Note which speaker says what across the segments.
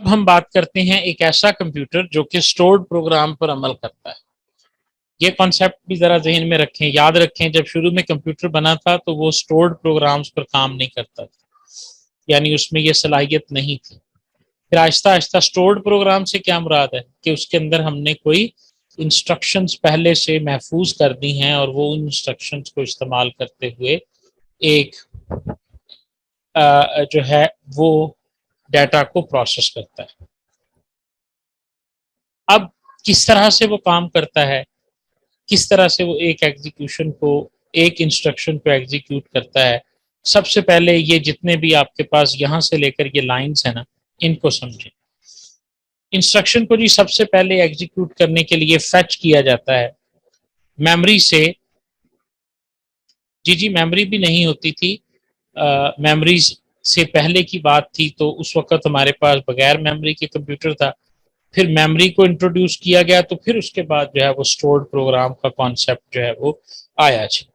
Speaker 1: اب ہم بات کرتے ہیں ایک ایسا کمپیوٹر جو کہ اسٹورڈ پروگرام پر عمل کرتا ہے. یہ کانسیپٹ بھی ذرا ذہن میں رکھیں, یاد رکھیں جب شروع میں کمپیوٹر بنا تھا تو وہ اسٹورڈ پروگرامز پر کام نہیں کرتا تھا, یعنی اس میں یہ صلاحیت نہیں تھی. پھر آہستہ آہستہ اسٹورڈ پروگرام سے کیا مراد ہے کہ اس کے اندر ہم نے کوئی انسٹرکشنز پہلے سے محفوظ کر دی ہیں اور وہ ان انسٹرکشنز کو استعمال کرتے ہوئے ایک جو ہے وہ ڈیٹا کو پروسیس کرتا ہے. اب کس طرح سے وہ کام کرتا ہے, کس طرح سے وہ ایک ایگزیکیوشن کو, ایک انسٹرکشن کو ایگزیکیوٹ کرتا ہے. سب سے پہلے یہ جتنے بھی آپ کے پاس یہاں سے لے کر یہ لائنز ہیں نا, ان کو سمجھیں. انسٹرکشن کو جی سب سے پہلے ایگزیکیوٹ کرنے کے لیے فیچ کیا جاتا ہے میموری سے. جی میموری بھی نہیں ہوتی تھی, میموریز سے پہلے کی بات تھی, تو اس وقت ہمارے پاس بغیر میموری کے کمپیوٹر تھا. پھر میموری کو انٹروڈیوس کیا گیا تو پھر اس کے بعد جو ہے وہ اسٹورڈ پروگرام کا کانسیپٹ جو ہے وہ آیا. جی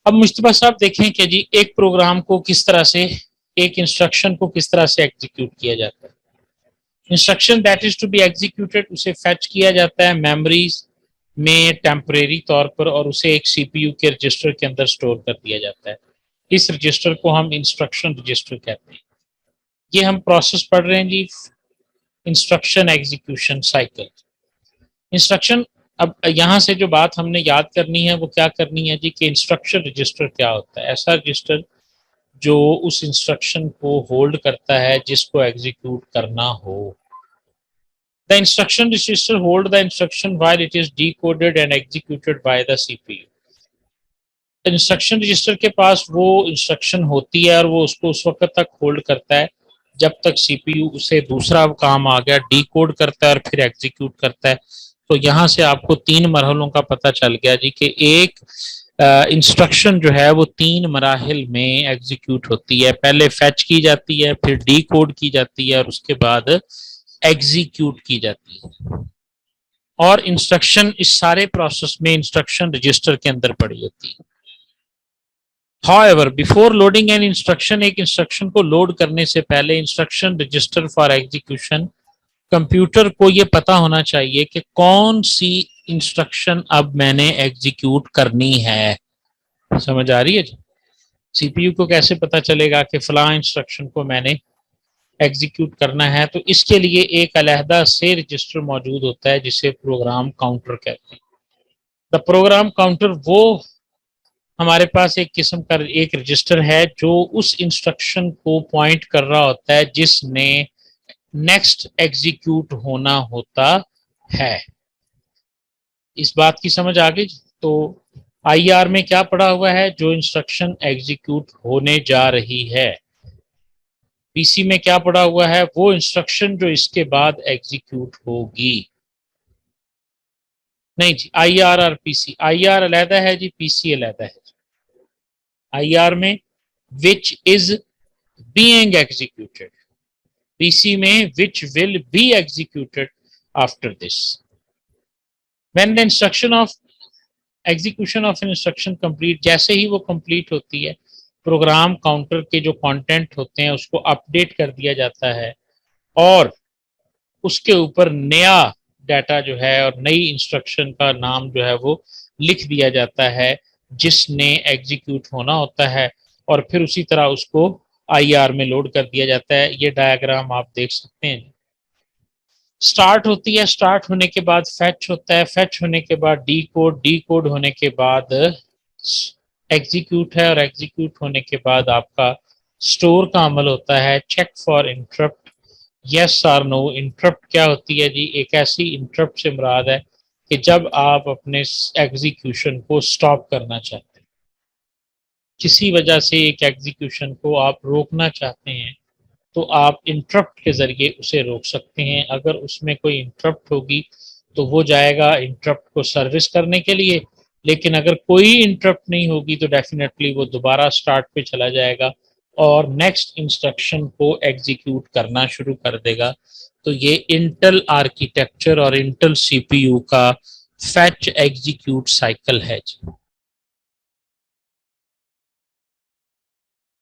Speaker 1: اب مشتبہ صاحب دیکھیں کہ جی ایک پروگرام کو کس طرح سے, ایک انسٹرکشن کو کس طرح سے ایگزیکیوٹ کیا جاتا ہے. Instruction that is to be executed, اسے فیچ کیا جاتا ہے میموریز میں ٹیمپریری طور پر, اور اسے ایک سی پی یو کے رجسٹر کے اندر اسٹور کر دیا جاتا ہے. اس رجسٹر کو ہم انسٹرکشن رجسٹر کہتے ہیں. یہ ہم پروسیس پڑھ رہے ہیں جی, انسٹرکشن ایگزیکیوشن سائیکل. انسٹرکشن, اب یہاں سے جو بات ہم نے یاد کرنی ہے وہ کیا کرنی ہے جی کہ انسٹرکشن رجسٹر کیا ہوتا ہے. ایسا رجسٹر جو اس انسٹرکشن کو ہولڈ کرتا ہے جس کو ایگزیکیوٹ کرنا ہو. The instruction register hold the instruction while it is decoded and executed by the CPU. Instruction register کے پاس وہ انسٹرکشن ہوتی ہے اور وہ اس کو اس وقت تک ہولڈ کرتا ہے جب تک سی پی یو اسے دوسرا کام آ گیا, ڈی کوڈ کرتا ہے اور پھر ایگزیکیوٹ کرتا ہے. تو یہاں سے آپ کو 3 مرحلوں کا پتہ چل گیا جی کہ ایک انسٹرکشن جو ہے وہ 3 مراحل میں ایگزیکیوٹ ہوتی ہے. پہلے فیچ کی جاتی ہے, پھر ڈی کوڈ کی جاتی ہے اور اس کے بعد ایگزیکیوٹ کی جاتی ہے. اور انسٹرکشن اس سارے پروسیس میں انسٹرکشن رجسٹر کے اندر پڑی ہوتی ہے. However, before loading an instruction, ایک انسٹرکشن کو لوڈ کرنے سے پہلے instruction register for execution, computer کو یہ پتا ہونا چاہیے کہ کون سی انسٹرکشن اب میں نے ایگزیکیوٹ کرنی ہے. سمجھ آ رہی ہے جی؟ سی پی یو کو کیسے پتا چلے گا کہ فلاں انسٹرکشن کو میں نے ایگزیکیوٹ کرنا ہے؟ تو اس کے لیے ایک علیحدہ سے رجسٹر موجود ہوتا ہے جسے پروگرام کاؤنٹر کہتے ہیں. دا پروگرام کاؤنٹر وہ ہمارے پاس ایک قسم کا ایک رجسٹر ہے جو اس انسٹرکشن کو پوائنٹ کر رہا ہوتا ہے جس نے نیکسٹ ایگزیکیوٹ ہونا ہوتا ہے. اس بات کی سمجھ آ گئی؟ تو آئی آر میں کیا پڑا ہوا ہے؟ جو انسٹرکشن ایگزیکیوٹ ہونے جا رہی ہے. پی سی میں کیا پڑا ہوا ہے؟ وہ انسٹرکشن جو اس کے بعد ایگزیکیوٹ ہوگی. نہیں جی, آئی آر اور پی سی, آئی آر علیحدہ ہے جی, پی سی علیحدہ ہے. آئی آر میں which is being executed, پی سی میں which will be executed after this. When the instruction of execution of an instruction complete, جیسے ہی وہ complete ہوتی ہے, پروگرام کاؤنٹر کے جو کانٹینٹ ہوتے ہیں اس کو اپڈیٹ کر دیا جاتا ہے اور اس کے اوپر نیا ڈیٹا جو ہے اور نئی انسٹرکشن کا نام جو ہے وہ لکھ دیا جاتا ہے جس نے ایگزیکیوٹ ہونا ہوتا ہے, اور پھر اسی طرح اس کو آئی آر میں لوڈ کر دیا جاتا ہے. یہ ڈائیگرام آپ دیکھ سکتے ہیں. سٹارٹ ہوتی ہے, سٹارٹ ہونے کے بعد فیچ ہوتا ہے, فیچ ہونے کے بعد ڈی کوڈ, ڈی کوڈ ہونے کے بعد ایگزیکیوٹ ہے, اور ایگزیکیوٹ ہونے کے بعد آپ کا اسٹور کا عمل ہوتا ہے. چیک فار انٹرپٹ, یس اور نو. انٹرپٹ کیا ہوتی ہے جی؟ ایک ایسی انٹرپٹ سے مراد ہے کہ جب آپ اپنے ایگزیکیوشن کو سٹاپ کرنا چاہتے ہیں, کسی وجہ سے ایک ایگزیکیوشن کو آپ روکنا چاہتے ہیں تو آپ انٹرپٹ کے ذریعے اسے روک سکتے ہیں. اگر اس میں کوئی انٹرپٹ ہوگی تو وہ جائے گا انٹرپٹ کو سروس کرنے کے لیے, لیکن اگر کوئی انٹرپٹ نہیں ہوگی تو ڈیفینیٹلی وہ دوبارہ سٹارٹ پہ چلا جائے گا اور نیکسٹ انسٹرکشن کو ایگزیکیوٹ کرنا شروع کر دے گا. تو یہ انٹل آرکیٹیکچر اور انٹل سی پی یو کا فیچ ایگزیکیوٹ سائیکل ہے.